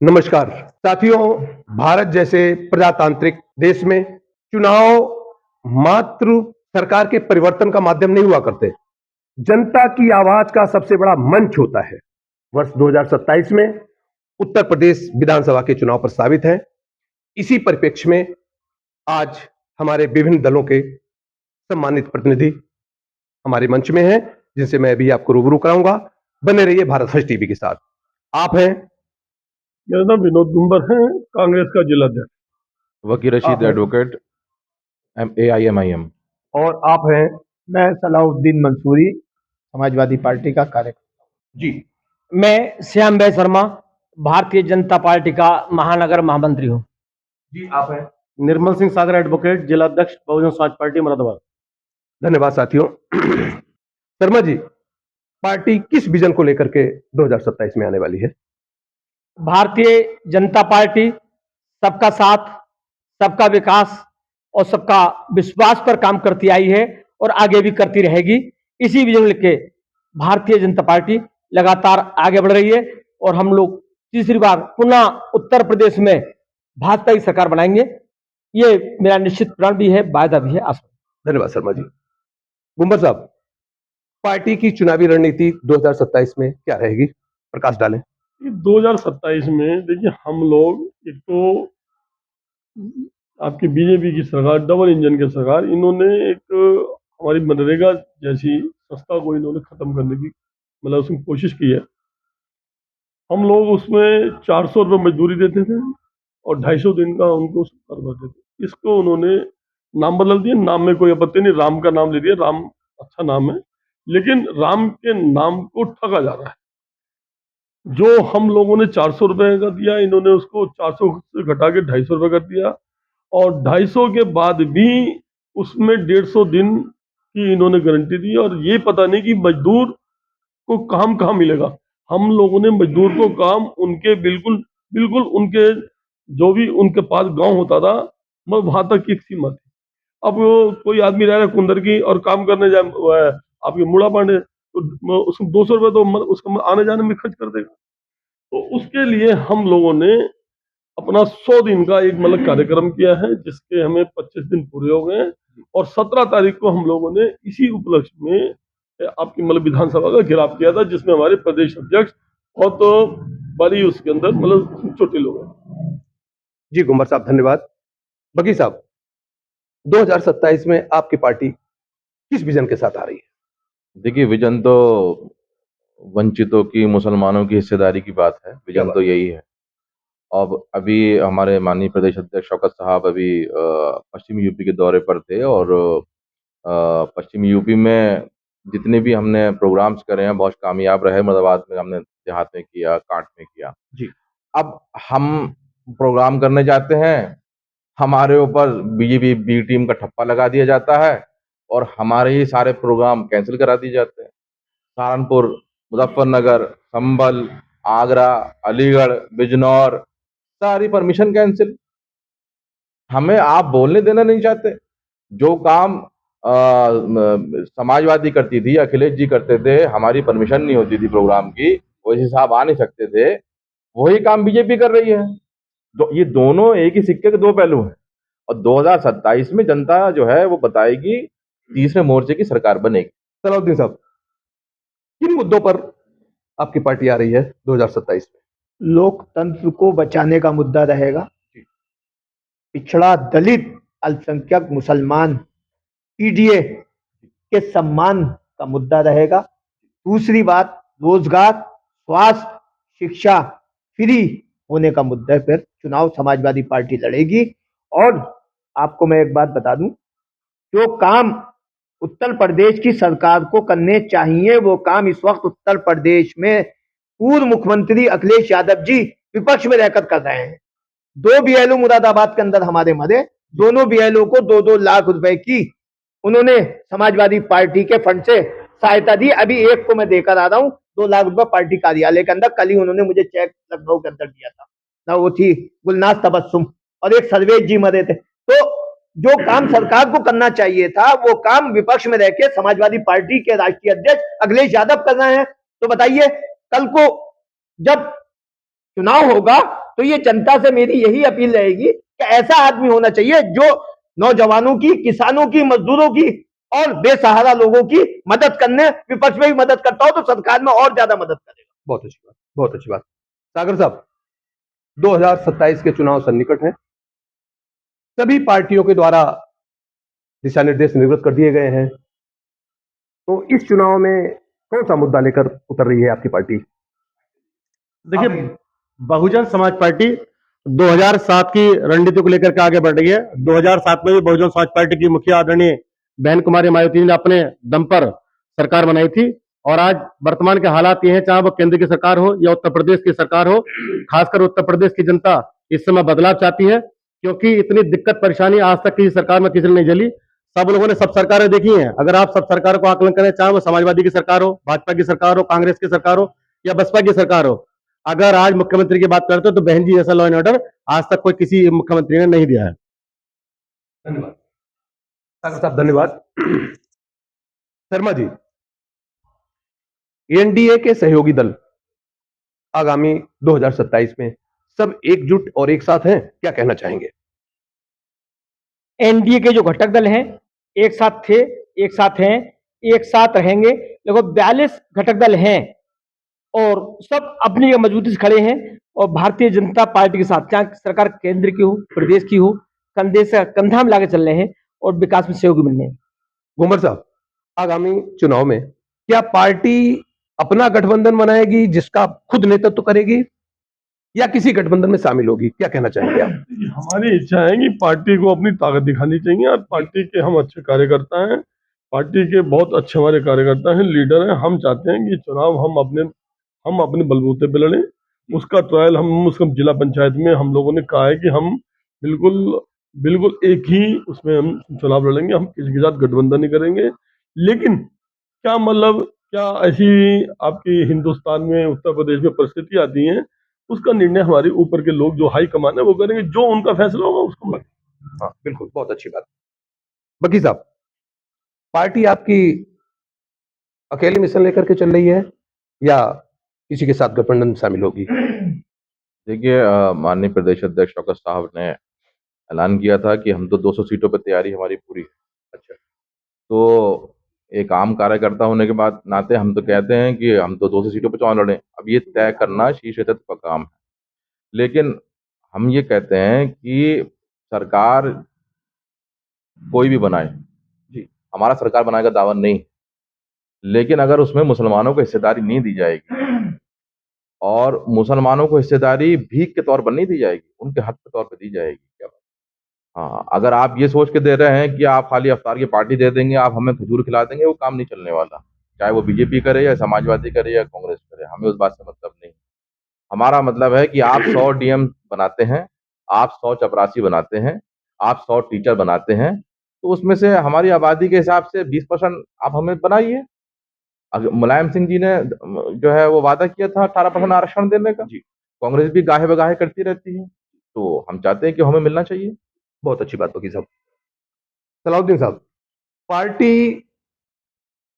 नमस्कार साथियों। भारत जैसे प्रजातांत्रिक देश में चुनाव मात्र सरकार के परिवर्तन का माध्यम नहीं हुआ करते, जनता की आवाज का सबसे बड़ा मंच होता है। वर्ष 2027 में उत्तर प्रदेश विधानसभा के चुनाव प्रस्तावित हैं। इसी परिप्रेक्ष्य में आज हमारे विभिन्न दलों के सम्मानित प्रतिनिधि हमारे मंच में हैं, जिनसे मैं अभी आपको रूबरू कराऊंगा। बने रहिए भारत फर्स्ट टीवी के साथ। आप हैं? मेरा नाम विनोद गुंबर है, कांग्रेस का जिला अध्यक्ष। वकील रशीद एडवोकेट AIMIM। और आप हैं? मैं सलाउद्दीन मंसूरी, समाजवादी पार्टी का कार्यकर्ता। जी। मैं श्याम भाई शर्मा, भारतीय जनता पार्टी का महानगर महामंत्री हूँ। जी, आप हैं? निर्मल सिंह सागर एडवोकेट, जिला अध्यक्ष बहुजन समाज पार्टी मुरादाबाद। धन्यवाद साथियों। शर्मा जी, पार्टी किस विजन को लेकर के 2027 में आने वाली है? भारतीय जनता पार्टी सबका साथ, सबका विकास और सबका विश्वास पर काम करती आई है और आगे भी करती रहेगी। इसी विजन लेके भारतीय जनता पार्टी लगातार आगे बढ़ रही है और हम लोग तीसरी बार पुनः उत्तर प्रदेश में भाजपा की सरकार बनाएंगे। ये मेरा निश्चित प्रण भी है, वायदा भी है, आशा। धन्यवाद शर्मा जी। गुंबर साहब, पार्टी की चुनावी रणनीति 2027 में क्या रहेगी? प्रकाश डालें। 2027 में देखिए, हम लोग एक तो आपकी बीजेपी की सरकार, डबल इंजन की सरकार, इन्होंने एक हमारी मनरेगा जैसी संस्था को इन्होंने खत्म करने की मतलब उसमें कोशिश की है। हम लोग उसमें 400 रुपये मजदूरी देते थे और 250 दिन का उनको करवाते थे। इसको उन्होंने नाम बदल दिया। नाम में कोई आपत्ति नहीं, राम का नाम ले दिया। राम अच्छा नाम है, लेकिन राम के नाम को ठगा जा रहा है। जो हम लोगों ने 400 रुपये का दिया, इन्होंने उसको 400 से घटा के 250 रुपये कर दिया और 250 के बाद भी उसमें 150 दिन की इन्होंने गारंटी दी और ये पता नहीं कि मजदूर को काम कहाँ मिलेगा। हम लोगों ने मजदूर को काम उनके बिल्कुल बिल्कुल उनके जो भी उनके पास गांव होता था, मैं वहां तक की एक सीमा थी। अब कोई आदमी रह रहा है कुंदर की और काम करने जाए आपके मुड़ा पांडे, तो उसको 200 रुपये तो उसको आने जाने में खर्च कर देगा। तो उसके लिए हम लोगों ने अपना 100 दिन का एक मतलब कार्यक्रम किया है, जिसके हमें 25 दिन पूरे हो गए और 17 तारीख को हम लोगों ने इसी उपलक्ष्य में आपकी मतलब विधानसभा का घेराव किया था, जिसमें हमारे प्रदेश अध्यक्ष बहुत बड़ी उसके अंदर मतलब छोटे लोग हैं। जी गुंबर साहब, धन्यवाद। बगी साहब, 2027 में आपकी पार्टी किस विजन के साथ आ रही है? देखिए, विजन तो वंचितों की, मुसलमानों की हिस्सेदारी की बात है। विजन तो यही है। अब अभी हमारे माननीय प्रदेश अध्यक्ष शौकत साहब अभी पश्चिमी यूपी के दौरे पर थे और पश्चिमी यूपी में जितने भी हमने प्रोग्राम्स करे हैं बहुत कामयाब रहे। मुरादाबाद में हमने देहात में किया, कांट में किया। जी। अब हम प्रोग्राम करने जाते हैं, हमारे ऊपर बीजेपी बी टीम का ठप्पा लगा दिया जाता है और हमारे ही सारे प्रोग्राम कैंसिल करा दिए जाते हैं। सहारनपुर, मुजफ्फरनगर, संभल, आगरा, अलीगढ़, बिजनौर, सारी परमिशन कैंसिल। हमें आप बोलने देना नहीं चाहते। जो काम समाजवादी करती थी, अखिलेश जी करते थे, हमारी परमिशन नहीं होती थी प्रोग्राम की, वैसे साहब आ नहीं सकते थे, वही काम बीजेपी कर रही है। तो ये दोनों एक ही सिक्के के दो पहलू हैं और 2027 में जनता जो है वो बताएगी, तीसरे मोर्चे की सरकार बनेगी। सलाउद्दीन साहब, किन मुद्दों पर आपकी पार्टी आ रही है 2027 में? लोकतंत्र को बचाने का मुद्दा रहेगा। पिछड़ा, दलित, अल्पसंख्यक, मुसलमान, पीडीए के सम्मान का मुद्दा रहेगा। दूसरी बात, रोजगार, स्वास्थ्य, शिक्षा फ्री होने का मुद्दे पर चुनाव समाजवादी पार्टी लड़ेगी। और आपको मैं एक बात बता दूं, जो काम उत्तर प्रदेश की सरकार को करने चाहिए वो काम इस वक्त उत्तर प्रदेश में पूर्व मुख्यमंत्री अखिलेश यादव जी विपक्ष में रहकर कर रहे हैं। 2 बीएलओ मुरादाबाद के अंदर हमारे मरे, दोनों बीएलओ को 2-2 लाख रुपए की उन्होंने समाजवादी पार्टी के फंड से सहायता दी। अभी एक को मैं देकर आ रहा हूँ, 2 लाख रुपए पार्टी कार्यालय के अंदर। कल ही उन्होंने मुझे चेक लखनऊ के अंदर दिया था ना, वो थी गुलनाज तबस्सुम और एक सर्वेश जी मरे थे। तो जो काम सरकार को करना चाहिए था वो काम विपक्ष में रहकर समाजवादी पार्टी के राष्ट्रीय अध्यक्ष अखिलेश यादव कर रहे हैं। तो बताइए, कल को जब चुनाव होगा तो ये जनता से मेरी यही अपील रहेगी कि ऐसा आदमी होना चाहिए जो नौजवानों की, किसानों की, मजदूरों की और बेसहारा लोगों की मदद करने, विपक्ष में भी मदद करता हो तो सरकार में और ज्यादा मदद करेगा। बहुत अच्छी बात, बहुत अच्छी बात। सागर साहब, 2027 के चुनाव सन्निकट हैं। सभी पार्टियों के द्वारा दिशा निर्देश निर्गत कर दिए गए हैं। तो इस चुनाव में कौन सा मुद्दा लेकर उतर रही है आपकी पार्टी? देखिए, बहुजन समाज पार्टी 2007 की रणनीति को लेकर के आगे बढ़ रही है। 2007 में भी बहुजन समाज पार्टी की मुखिया आदरणीय बहन कुमारी मायावती ने अपने दम पर सरकार बनाई थी और आज वर्तमान के हालात ये हैं, चाहे वो केंद्र की सरकार हो या उत्तर प्रदेश की सरकार हो, खासकर उत्तर प्रदेश की जनता इस समय बदलाव चाहती है, क्योंकि इतनी दिक्कत परेशानी आज तक किसी सरकार में किसी ने नहीं झेली। सब लोगों ने सब सरकारें देखी हैं। अगर आप सब सरकारों को आकलन करें, चाहे वो समाजवादी की सरकार हो, भाजपा की सरकार हो, कांग्रेस की सरकार हो या बसपा की सरकार हो, अगर आज मुख्यमंत्री की बात करते हो तो बहन जी जैसा लॉ एंड ऑर्डर आज तक कोई किसी मुख्यमंत्री ने नहीं दिया है। धन्यवाद सागर साहब, धन्यवाद। शर्मा जी, एनडीए के सहयोगी दल आगामी 2027 में सब एकजुट और एक साथ हैं, क्या कहना चाहेंगे? एनडीए के जो घटक दल हैं एक साथ थे, एक साथ हैं, एक साथ रहेंगे। लगभग 42 घटक दल हैं और सब अपनी मजबूती से खड़े हैं और भारतीय जनता पार्टी के साथ, चाहे सरकार केंद्र की हो, प्रदेश की हो, कंधे से कंधा मिला के चल रहे हैं और विकास में सहयोग मिल रहे हैं। घुमर साहब, आगामी चुनाव में क्या पार्टी अपना गठबंधन बनाएगी जिसका खुद नेतृत्व करेगी या किसी गठबंधन में शामिल होगी, क्या कहना चाहेंगे आप? हमारी इच्छा है कि पार्टी को अपनी ताकत दिखानी चाहिए और पार्टी के हम अच्छे कार्यकर्ता हैं, पार्टी के बहुत अच्छे हमारे कार्यकर्ता हैं, लीडर हैं। हम चाहते हैं कि चुनाव हम अपने बलबूते पे लड़ें। उसका ट्रायल हम उसका जिला पंचायत में हम लोगों ने कहा है कि हम बिल्कुल एक ही उसमें हम चुनाव लड़ेंगे, हम किसी के साथ गठबंधन नहीं करेंगे। लेकिन क्या ऐसी आपकी हिंदुस्तान में, उत्तर प्रदेश में परिस्थिति आती है, उसका निर्णय हमारे ऊपर के लोग जो हाई कमान है वो करेंगे, जो उनका फैसला होगा उसको मानेंगे। हाँ, बिल्कुल, बहुत अच्छी बात। बकी साहब, पार्टी आपकी अकेले मिशन लेकर के चल रही है या किसी के साथ गठबंधन में शामिल होगी? देखिए, माननीय प्रदेश अध्यक्ष शौकत साहब ने ऐलान किया था कि हम तो 200 सीटों पर तैयारी हमारी पूरी है। अच्छा, तो एक आम कार्यकर्ता होने के बाद नाते हम तो कहते हैं कि हम तो 200 सीटों पर चुनाव लड़ें। अब ये तय करना शीर्ष नेतृत्व का काम है, लेकिन हम ये कहते हैं कि सरकार कोई भी बनाए, जी, हमारा सरकार बनाने का दावा नहीं है, लेकिन अगर उसमें मुसलमानों को हिस्सेदारी नहीं दी जाएगी और मुसलमानों को हिस्सेदारी भीख के तौर पर नहीं दी जाएगी, उनके हक के तौर पर दी जाएगी। क्या बात? हाँ, अगर आप ये सोच के दे रहे हैं कि आप खाली अफ्तार की पार्टी दे देंगे, आप हमें खजूर खिला देंगे, वो काम नहीं चलने वाला। चाहे वो बीजेपी करे या समाजवादी करे या कांग्रेस करे, हमें उस बात से मतलब नहीं। हमारा मतलब है कि आप 100 डीएम बनाते हैं, आप 100 चपरासी बनाते हैं, आप 100 टीचर बनाते हैं, तो उसमें से हमारी आबादी के हिसाब से 20% आप हमें बनाइए। मुलायम सिंह जी ने जो है वो वादा किया था 18% आरक्षण देने का। कांग्रेस भी गाहे बगाहे करती रहती है, तो हम चाहते हैं कि हमें मिलना चाहिए। बहुत अच्छी बात होगी साहब। सलाउद्दीन साहब, पार्टी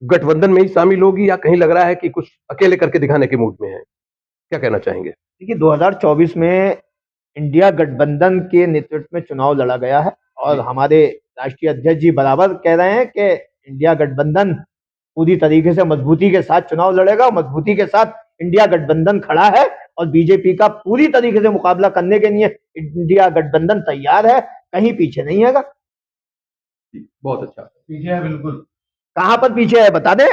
गठबंधन में ही शामिल होगी या कहीं लग रहा है कि कुछ अकेले करके दिखाने के मूड में है, क्या कहना चाहेंगे? देखिए, 2024 में इंडिया गठबंधन के नेतृत्व में चुनाव लड़ा गया है और हमारे राष्ट्रीय अध्यक्ष जी बराबर कह रहे हैं कि इंडिया गठबंधन पूरी तरीके से मजबूती के साथ चुनाव लड़ेगा। मजबूती के साथ इंडिया गठबंधन खड़ा है और बीजेपी का पूरी तरीके से मुकाबला करने के लिए इंडिया गठबंधन तैयार है, कहीं पीछे नहीं है। बहुत अच्छा, पीछे है बिल्कुल। कहां पर पीछे है बता दें,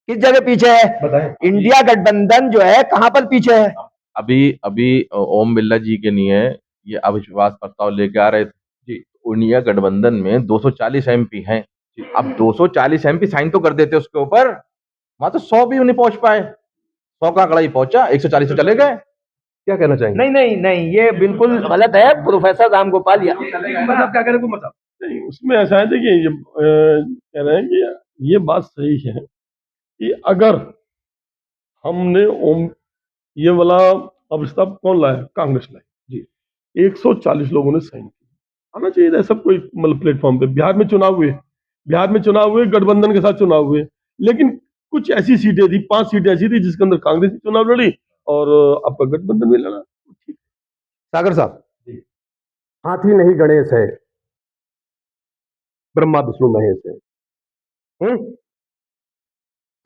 किस जगह पीछे है? बताएं। इंडिया गठबंधन जो है कहां पर पीछे है? अभी ओम बिरला जी के लिए ये अविश्वास प्रस्ताव लेके आ रहे थे जी। इंडिया गठबंधन में 240 एमपी हैं। अब 240 एमपी साइन तो कर देते उसके ऊपर, वहां तो 100 भी नहीं पहुंच पाए। 100 का आंकड़ा ही पहुंचा, 140 तो चले गए। क्या कहना चाहेंगे? नहीं नहीं नहीं, ये बिल्कुल गलत है। प्रोफेसर राम गोपाल यादव मतलब क्या करें, मतलब नहीं, उसमें ऐसा है, देखिए ये कह रहे हैं कि ये बात सही है कि अगर हमने ये वाला अब प्रस्ताव कौन लाया? कांग्रेस लाई जी। 140 लोगों ने साइन किया, आना चाहिए था सब कोई मतलब प्लेटफॉर्म पे। बिहार में चुनाव हुए, गठबंधन के साथ चुनाव हुए, लेकिन कुछ ऐसी सीटें थी, 5 सीटें ऐसी थी जिसके अंदर कांग्रेस भी चुनाव लड़ी और आपका गठबंधन भी लड़ा। सागर साहब, हाथी नहीं गणेश है, ब्रह्मा विष्णु महेश है।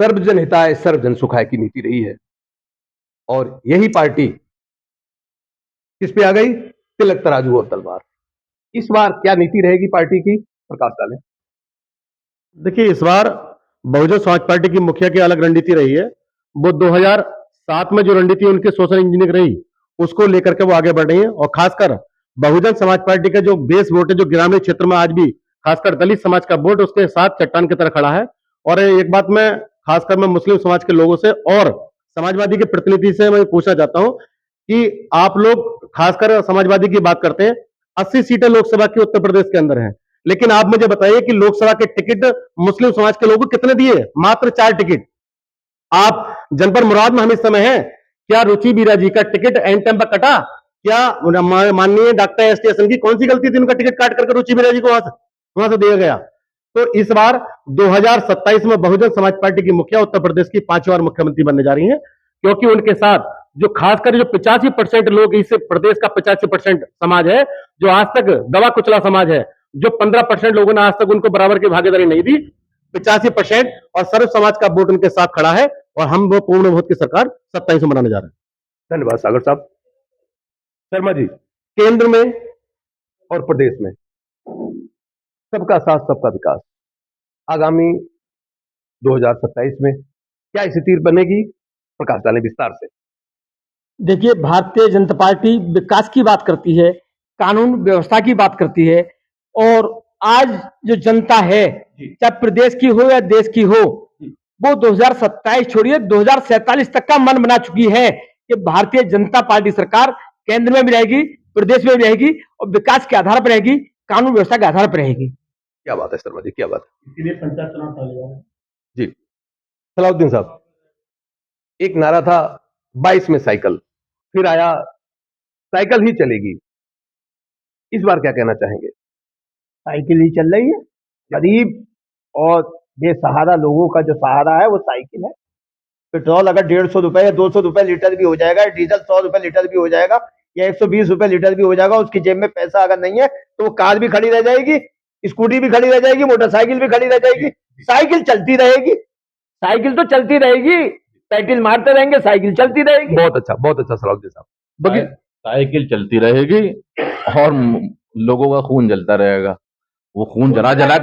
सर्वजन हिताय सर्वजन सुखाय की नीति रही है, और यही पार्टी किस पे आ गई? तिलक तराजू और तलवार। इस बार क्या नीति रहेगी पार्टी की? प्रकाश डालें। देखिए, इस बार बहुजन समाज पार्टी की मुखिया की अलग रणनीति रही है। वो 2007 में जो रणनीति उनकी सोशल इंजीनियरिंग रही, उसको लेकर के वो आगे बढ़ रही है। और खासकर बहुजन समाज पार्टी का जो बेस वोट है, जो ग्रामीण क्षेत्र में आज भी खासकर दलित समाज का वोट उसके साथ चट्टान की तरह खड़ा है। और एक बात मैं मुस्लिम समाज के लोगों से और समाजवादी के प्रतिनिधि से मैं पूछना चाहता हूं कि आप लोग खासकर समाजवादी की बात करते हैं, 80 सीटें लोकसभा की उत्तर प्रदेश के अंदर हैं, लेकिन आप मुझे बताइए कि लोकसभा के टिकट मुस्लिम समाज के लोगों को कितने दिए? मात्र 4 टिकट। आप जनपद मुराद में हम इस समय हैं, क्या रुचि बीरा जी का टिकट एंड टाइम पर कटा? क्या माननीय डॉक्टर एस टी हसन की कौन सी गलती थी उनका टिकट काट करके रुचि बीरा जी को वहां से दिया गया? तो इस बार 2027 में बहुजन समाज पार्टी की मुखिया उत्तर प्रदेश की 5 बार मुख्यमंत्री बनने जा रही हैं, क्योंकि उनके साथ जो खासकर जो 85% लोग इस प्रदेश का 85% समाज है, जो आज तक दबा कुचला समाज है, जो 15% लोगों ने आज तक उनको बराबर की भागीदारी नहीं दी, 85% और सर्व समाज का वोट उनके साथ खड़ा है, और हम वो पूर्ण बहुमत की सरकार 27 में बनाने जा रहे हैं। धन्यवाद सागर साहब। शर्मा जी, केंद्र में और प्रदेश में सबका साथ सबका विकास, आगामी 2027 में क्या स्थिति बनेगी? प्रकाश डालें विस्तार से। देखिए, भारतीय जनता पार्टी विकास की बात करती है, कानून व्यवस्था की बात करती है, और आज जो जनता है, चाहे प्रदेश की हो या देश की हो, वो 2027 छोड़िए 2047 तक का मन बना चुकी है कि भारतीय जनता पार्टी सरकार केंद्र में भी रहेगी, प्रदेश में भी रहेगी, और विकास के आधार पर रहेगी, कानून व्यवस्था के आधार पर रहेगी। क्या बात है शर्मा जी, क्या बात है। इसीलिए पंचायत चुनाव टाले जा रहे हैं। जी सलाउद्दीन साहब, एक नारा था 22 में साइकिल, फिर आया साइकिल ही चलेगी, इस बार क्या कहना चाहेंगे? साइकिल ही चल रही है। गरीब और बेसहारा लोगों का जो सहारा है वो साइकिल है। पेट्रोल अगर 150 रुपए या 200 रुपए लीटर भी हो जाएगा, डीजल 100 रुपए लीटर भी हो जाएगा, या 120 रुपए लीटर भी हो जाएगा, उसकी जेब में पैसा अगर नहीं है तो वो कार भी खड़ी रह जाएगी, स्कूटी भी खड़ी रह जाएगी, मोटरसाइकिल भी खड़ी रह जाएगी। साइकिल चलती रहेगी, साइकिल तो चलती रहेगी, पेडल मारते रहेंगे, साइकिल चलती रहेगी। बहुत अच्छा सलाउद्दीन साहब। साइकिल चलती रहेगी और लोगों का खून जलता रहेगा। वो खून जला जला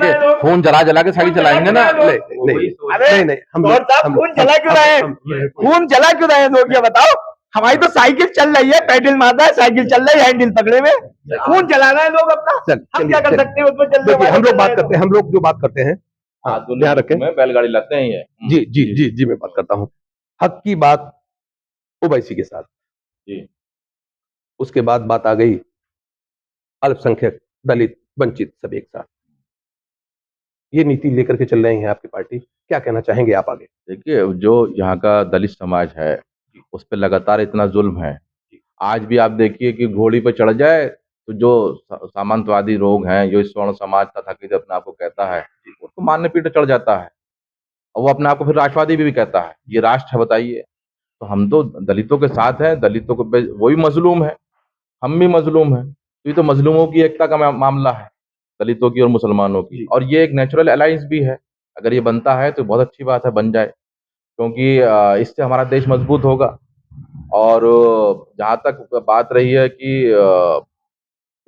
के साइकिल चलाएंगे ना। नहीं, हम खून जला क्यों रहे हैं? खून जला क्यों रहे हैं लोग, ये बताओ। हमारी तो साइकिल चल रही है, पेडल मारना है, साइकिल चल रही है, हैंडल पकड़े में, खून जलाना है लोग अपना। हम क्या कर सकते हैं उसमें चलने वाले? हम लोग जो बात करते हैं, हाँ ध्यान रखें। बैलगाड़ी लाते हैं ये। जी मैं बात करता हूँ हक की बात ओवैसी के साथ जी। उसके बाद बात आ गई अल्पसंख्यक, दलित, वंचित, सब एक साथ। ये नीति लेकर के चल रही है आपकी पार्टी, क्या कहना चाहेंगे आप आगे? देखिए, जो यहाँ का दलित समाज है उस पर लगातार इतना जुल्म है। आज भी आप देखिए कि घोड़ी पे चढ़ जाए तो जो सामंतवादी लोग हैं, जो स्वर्ण समाज तथा कि अपने आप को कहता है, उसको मारने पीटने चढ़ जाता है, और वो अपने आप को फिर राष्ट्रवादी भी कहता है। ये राष्ट्र है, बताइए। तो हम तो दलितों के साथ हैं, दलितों को वो भी मजलूम है, हम भी मजलूम हैं। तो ये तो मजलूमों की एकता का मामला है, दलितों की और मुसलमानों की, और ये एक नेचुरल अलायंस भी है। अगर ये बनता है तो बहुत अच्छी बात है, बन जाए, क्योंकि इससे हमारा देश मजबूत होगा। और जहाँ तक बात रही है कि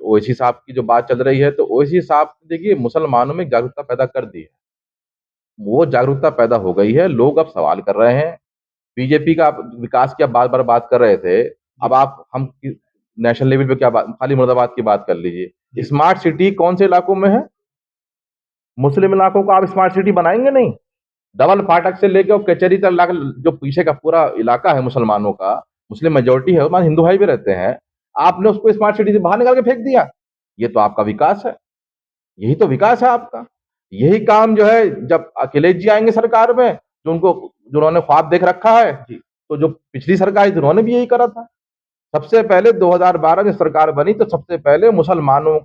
ओवैसी साहब की जो बात चल रही है, तो ओवैसी साहब देखिए मुसलमानों में जागरूकता पैदा कर दी है, वो जागरूकता पैदा हो गई है। लोग अब सवाल कर रहे हैं। बीजेपी का विकास की आप बार बार बात कर रहे थे, अब आप हम नेशनल लेवल पे क्या बात, खाली मुरादाबाद की बात कर लीजिए। स्मार्ट सिटी कौन से इलाकों में है? मुस्लिम इलाकों को आप स्मार्ट सिटी बनाएंगे नहीं। डबल फाटक से लेके और कचहरी तक जो पीछे का पूरा इलाका है मुसलमानों का, मुस्लिम मेजोरिटी है, उसमें हिंदू भाई भी रहते हैं, आपने उसको स्मार्ट सिटी से बाहर निकाल के फेंक दिया। ये तो आपका विकास है, यही तो विकास है आपका। यही काम जो है जब अखिलेश जी आएंगे सरकार में, जो उन्होंने ख्वाब देख रखा है, तो जो पिछली सरकार थी उन्होंने भी यही करा था। सबसे पहले 2012 में सरकार बनी तो सबसे पहले मुसलमानों,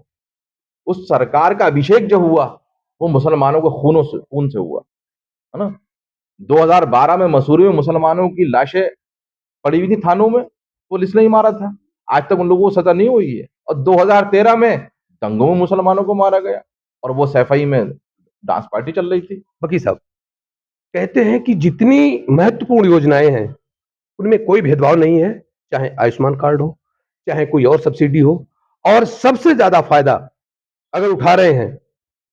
उस सरकार का अभिषेक जो हुआ वो मुसलमानों के खून से हुआ, है ना। 2012 में मसूरी में मुसलमानों की लाशें पड़ी हुई थी थानों में, पुलिस ने ही मारा था। आज तक उन लोगों को सजा नहीं हुई है। और 2013 में दंगों में मुसलमानों को मारा गया और वो सैफई में डांस पार्टी चल रही थी। वकील साहब कहते हैं कि जितनी महत्वपूर्ण योजनाएं हैं उनमें कोई भेदभाव नहीं है, चाहे आयुष्मान कार्ड हो, चाहे कोई और सब्सिडी हो, और सबसे ज्यादा फायदा अगर उठा रहे हैं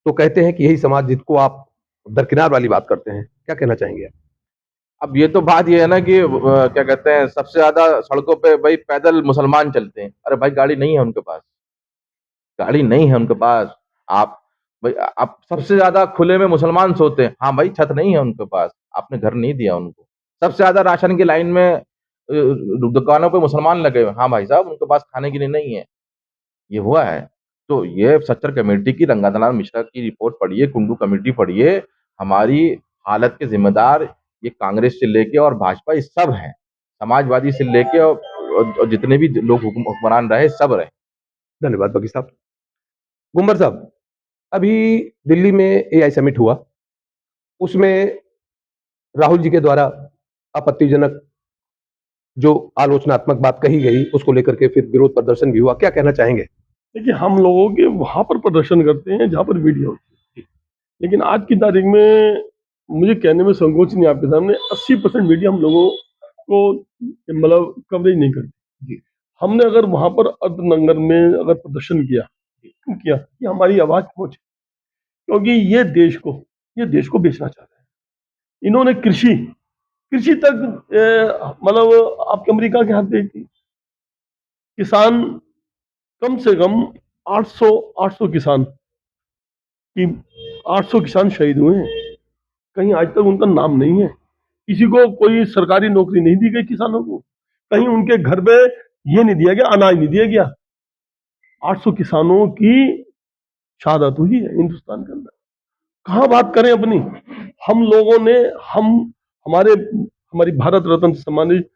तो कहते हैं कि यही समाज जिसको आप दरकिनार वाली बात करते हैं। क्या कहना चाहेंगे आप? अब ये तो बात ये है ना कि क्या कहते हैं, सबसे ज्यादा सड़कों पे भाई पैदल मुसलमान चलते हैं। अरे भाई गाड़ी नहीं है उनके पास, गाड़ी नहीं है उनके पास। आप भाई आप सबसे ज्यादा खुले में मुसलमान सोते हैं। हाँ भाई, छत नहीं है उनके पास, आपने घर नहीं दिया उनको। सबसे ज्यादा राशन की लाइन में दुकानों पे मुसलमान लगे हुए। हाँ भाई साहब, उनके पास खाने के लिए नहीं है। ये हुआ है। तो ये सच्चर कमेटी की, रंगादलाल मिश्रा की रिपोर्ट पढ़िए, कुंडू कमेटी पढ़िए। हमारी हालत के जिम्मेदार ये कांग्रेस से लेके और भाजपा, ये सब हैं। समाजवादी से लेके और जितने भी लोग हुक्मरान रहे, सब रहे। धन्यवाद वकील साहब। गुम्बर साहब, अभी दिल्ली में एआई समिट हुआ, उसमें राहुल जी के द्वारा आपत्तिजनक जो आलोचनात्मक बात कही गई उसको लेकर के फिर विरोध प्रदर्शन भी हुआ। क्या कहना चाहेंगे? देखिए, हम लोगों के वहां पर प्रदर्शन करते हैं जहां पर वीडियो होती है, लेकिन आज की तारीख में मुझे कहने में संकोच नहीं आपके सामने, 80% मीडिया हम लोगों को मतलब कवरेज नहीं करती। हमने अगर वहां पर अर्धनगर में अगर प्रदर्शन किया, क्यों किया? कि हमारी आवाज पहुंचे, क्योंकि ये देश को बेचना चाहते हैं। इन्होंने कृषि कृषि तक मतलब आपके अमेरिका के हाथ भेज दी। किसान कम से कम 800 किसान कि 800 किसान शहीद हुए हैं। कहीं आज तक उनका नाम नहीं है। किसी को कोई सरकारी नौकरी नहीं दी गई किसानों को। कहीं उनके घर पे ये नहीं दिया गया, अनाज नहीं दिया गया। 800 किसानों की शहादत हुई है हिंदुस्तान के अंदर। कहाँ बात करें अपनी? हम लोगों ने हम हमारी भारत रत्न सम्मानित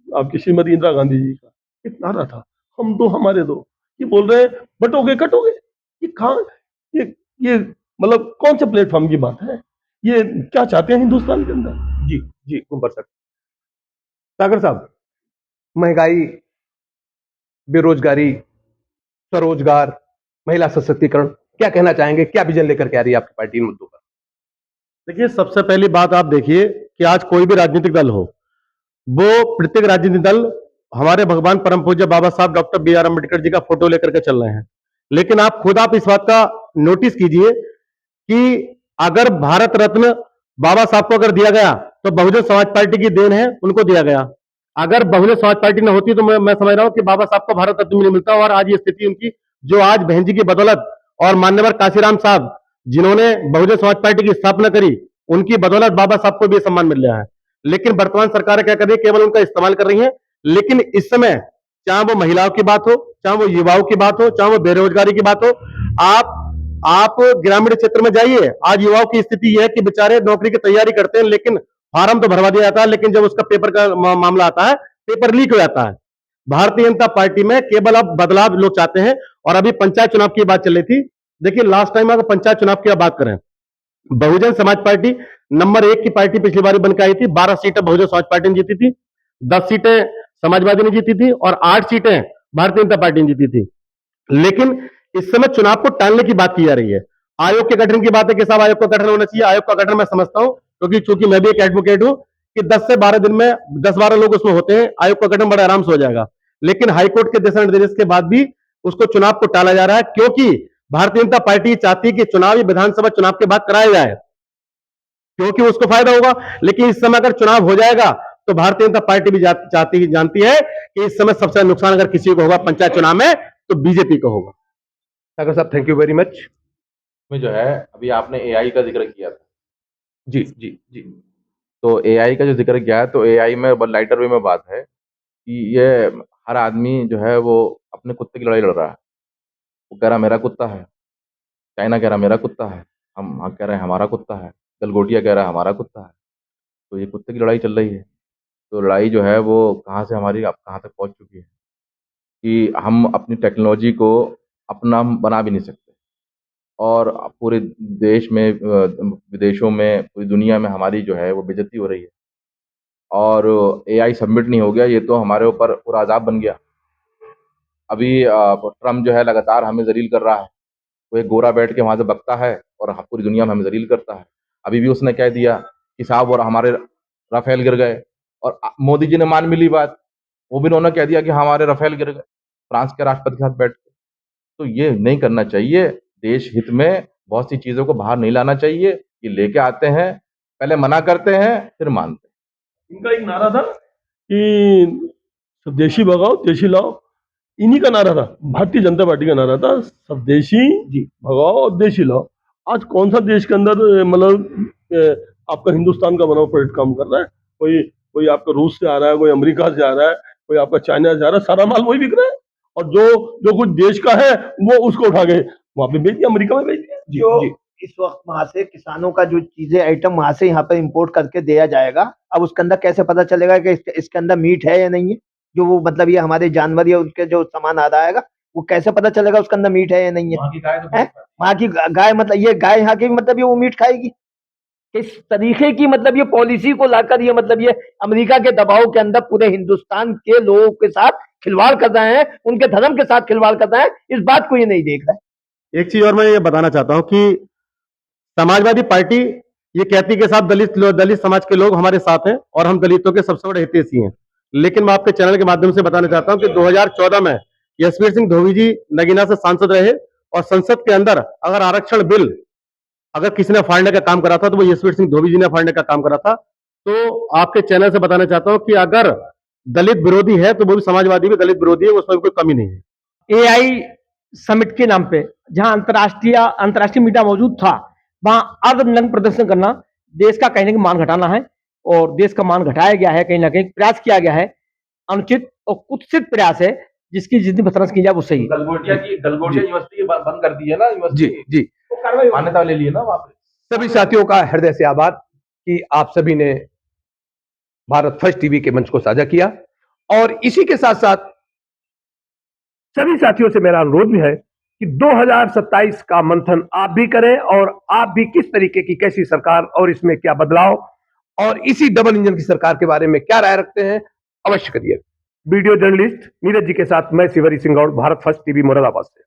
आपकी श्रीमती इंदिरा गांधी जी का एक नारा था, हम दो हमारे दो। ये बोल रहे हैं बटोगे कटोगे। ये कहाँ, ये मतलब कौन से प्लेटफॉर्म की बात है? ये क्या चाहते हैं हिंदुस्तान के अंदर? जी जी गुम्बर साहब। सागर साहब, महंगाई, बेरोजगारी, स्वरोजगार, महिला सशक्तिकरण, क्या कहना चाहेंगे? क्या विजन लेकर के आ रही है आपकी पार्टी इन मुद्दों पर? देखिए, सबसे पहली बात आप देखिए कि आज कोई भी राजनीतिक दल हो, वो प्रत्येक राजनीतिक दल हमारे भगवान परम पूज्य बाबा साहब doctor B are Ambedkar ji का फोटो लेकर के चल रहे हैं। लेकिन आप खुद इस बात का नोटिस कीजिए कि अगर भारत रत्न बाबा साहब को अगर दिया गया तो बहुजन समाज पार्टी की देन है, उनको दिया गया। अगर बहुजन समाज पार्टी न होती तो मैं समझ रहा हूं कि बाबा साहब को भारत रत्न नहीं मिलता। और आज ये स्थिति उनकी, जो आज बहन जी की बदौलत और मान्यवर काशीराम साहब जिन्होंने बहुजन समाज पार्टी की स्थापना करी, उनकी बदौलत बाबा साहब को भी सम्मान मिल रहा है। लेकिन वर्तमान सरकार क्या कर रही है? केवल उनका इस्तेमाल कर रही है। लेकिन इस समय चाहे वो महिलाओं की बात हो, चाहे वो युवाओं की बात हो, चाहे वो बेरोजगारी की बात हो, आप ग्रामीण क्षेत्र में जाइए, आज युवाओं की स्थिति यह है कि बेचारे नौकरी की तैयारी करते हैं, लेकिन फार्म तो भरवा दिया जाता है, लेकिन जब उसका पेपर का मामला आता है, पेपर लीक हो जाता है। भारतीय जनता पार्टी में केवल अब बदलाव लोग चाहते हैं। और अभी पंचायत चुनाव की बात चल रही थी। देखिए, लास्ट टाइम अगर पंचायत चुनाव की बात करें, बहुजन समाज पार्टी नंबर 1 की पार्टी पिछली बार बन के आई थी। 12 सीटें बहुजन समाज पार्टी ने जीती थी, 10 सीटें समाजवादी ने जीती थी और 8 सीटें भारतीय जनता पार्टी ने जीती थी। लेकिन इस समय चुनाव को टालने की बात की जा रही है। आयोग के गठन की बात है कि साहब आयोग का गठन होना चाहिए। आयोग का गठन मैं समझता हूं, क्योंकि चूंकि मैं भी एक एडवोकेट हूं, कि 10 से 12 दिन में 10-12 लोग उसमें होते हैं, आयोग का गठन बड़े आराम से हो जाएगा। लेकिन हाईकोर्ट के दिशा निर्देश के बाद भी उसको चुनाव को टाला जा रहा है, क्योंकि भारतीय जनता पार्टी चाहती है कि चुनाव विधानसभा चुनाव के बाद कराया जाए, क्योंकि उसको फायदा होगा। लेकिन इस समय अगर चुनाव हो जाएगा तो भारतीय जनता पार्टी भी जानती है कि इस समय सबसे नुकसान अगर किसी को होगा पंचायत चुनाव में तो बीजेपी को होगा। सागर साहब, थैंक यू वेरी मच। में जो है, अभी आपने एआई का जिक्र किया था। जी जी जी। तो एआई का जो जिक्र किया है, तो एआई में लाइटर वे में बात है कि ये हर आदमी जो है वो अपने कुत्ते की लड़ाई लड़ रहा है। वो कह रहा मेरा कुत्ता है, चाइना कह रहा मेरा कुत्ता है, हम कह रहे हैं हमारा कुत्ता है, गलगोटिया कह रहा है हमारा कुत्ता है। तो ये कुत्ते की लड़ाई चल रही है। तो लड़ाई जो है वो कहाँ से हमारी अब कहाँ तक पहुँच चुकी है कि हम अपनी टेक्नोलॉजी को अपना बना भी नहीं सकते। और पूरे देश में, विदेशों में, पूरी दुनिया में हमारी जो है वो बेइज्जती हो रही है। और एआई सबमिट नहीं हो गया, ये तो हमारे ऊपर पूरा अज़ाब बन गया। अभी ट्रम्प जो है लगातार हमें जलील कर रहा है। वो एक गोरा बैठ के वहां से बकता है और पूरी दुनिया में हमें जलील करता है। अभी भी उसने कह दिया कि साहब और हमारे राफेल गिर गए, और मोदी जी ने मान मिली बात, वो भी उन्होंने कह दिया कि हमारे राफेल गिर गए फ्रांस के राष्ट्रपति के साथ बैठ के। तो ये नहीं करना चाहिए। देश हित में बहुत सी चीजों को बाहर नहीं लाना चाहिए। ये लेके आते हैं, पहले मना करते हैं, फिर मानते हैं। इनका एक नारा था कि स्वदेशी भगाओ देशी लाओ, इन्हीं का नारा था, भारतीय जनता पार्टी का नारा था, स्वदेशी भगाओ और देशी लाओ। आज कौन सा देश के अंदर आपका हिंदुस्तान का बना हुआ प्रोडक्ट काम कर रहा है? कोई कोई आपका रूस से आ रहा है, कोई अमेरिका से आ रहा है, कोई आपका चाइना से आ रहा है, सारा माल वही बिक रहा है। और जो कुछ देश का है वो उसको उठा के वहां पे बेच दिया, अमेरिका में बेच दिया। जो इस वक्त वहां से किसानों का जो चीजें आइटम वहां से यहाँ पर इंपोर्ट करके दिया जाएगा, अब उसके अंदर कैसे पता चलेगा कि इसके अंदर मीट है या नहीं है? जो वो मतलब ये हमारे जानवर या उनके जो सामान आ रहा है, वो कैसे पता चलेगा उसके अंदर मीट है या नहीं है? वहाँ की गाय मतलब ये गाय यहाँ की मतलब ये वो मीट खाएगी? किस तरीके की मतलब ये पॉलिसी को लाकर ये मतलब ये अमेरिका के दबाव के अंदर पूरे हिंदुस्तान के लोगों के साथ खिलवाड़ कर रहे हैं, उनके धर्म के साथ खिलवाड़ कर रहे हैं, इस बात को ये नहीं देख रहा है। एक चीज और मैं ये बताना चाहता हूं कि समाजवादी पार्टी ये कहती के साथ दलित समाज के लोग हमारे साथ हैं और हम दलितों के सबसे बड़े हितैषी हैं। लेकिन मैं आपके चैनल के माध्यम से बताना चाहता हूं कि 2014 में यशवीर सिंह धोबी जी नगीना से सांसद रहे, और संसद के अंदर अगर आरक्षण बिल अगर किसी ने फाड़ने का काम करा था तो वो यशवीर सिंह धोबी जी ने फाड़ने का काम करा था। तो आपके चैनल से बताना चाहता हूं कि अगर दलित विरोधी है तो वो भी समाजवादी भी दलित विरोधी है, उसमें कोई कमी नहीं है। एआई समिट के नाम पे जहां अंतर्राष्ट्रीय मीडिया मौजूद था, वहां अर्धनग्न प्रदर्शन करना देश का कहीं ना कहीं मान घटाना है, और देश का मान घटाया गया है, कहीं ना कहीं प्रयास किया गया है, अनुचित और कुत्सित प्रयास है, जिसकी जितनी भसरस की जाए वो सही है। गलगोटिया यूनिवर्सिटी बंद कर दी है ना यूनिवर्सिटी, जी तो कार्रवाई मान्यता ले ली है ना वहां पे। सभी साथियों का हृदय से आभार कि आप सभी ने भारत फर्स्ट टीवी के मंच को साझा किया, और इसी के साथ साथ सभी साथियों से मेरा अनुरोध भी है कि 2027 का मंथन आप भी करें, और आप भी किस तरीके की कैसी सरकार और इसमें क्या बदलाव और इसी डबल इंजन की सरकार के बारे में क्या राय रखते हैं, अवश्य करिए। वीडियो जर्नलिस्ट नीरज जी के साथ मैं शिवरी सिंह गौड़, भारत फर्स्ट टीवी मुरादाबाद से।